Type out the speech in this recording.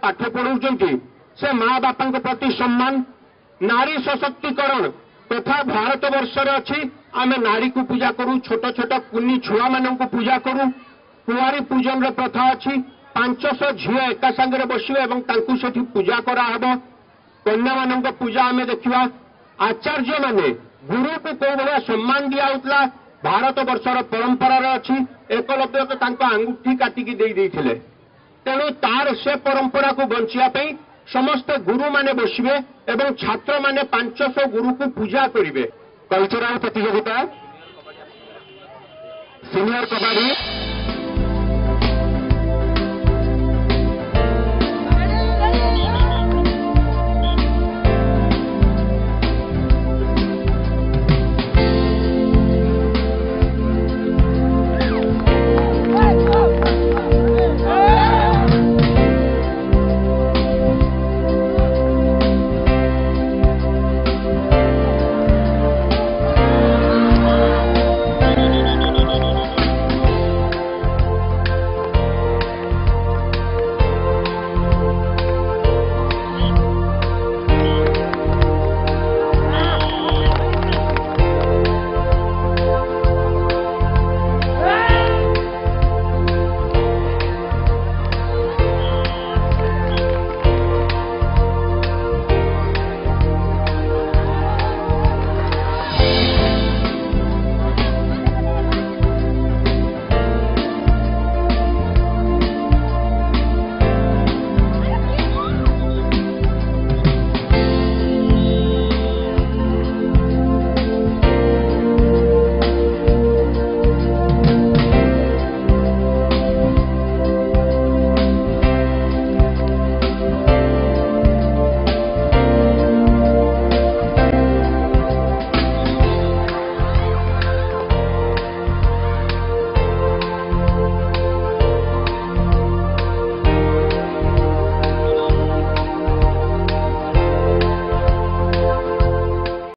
पाठ पढ़ाउछंती से माँ बापा प्रति सम्मान नारी सशक्तिकरण तथा भारत वर्षर अच्छी आम नारी को पूजा करूँ छोट छोट कुनी छुआ मान पूजा करूँ कुआरी पूजन प्रथा अच्छी 500 झील एका सांगे बसवे से पूजा कराहब कन्या मान पूजा आम देखा आचार्य माने गुरु को कौ भाया सम्मान दिया भारत वर्षर परंपरार अच्छी एकलव्य तो आंगुठी काटिकी देते तेणु तार से परंपरा को बचाई समस्त गुरु माने बसवे एवं छात्र माने 500 गुरु को पूजा करेंगे कल्चरल प्रतियोगिता सीनियर कबाड़ी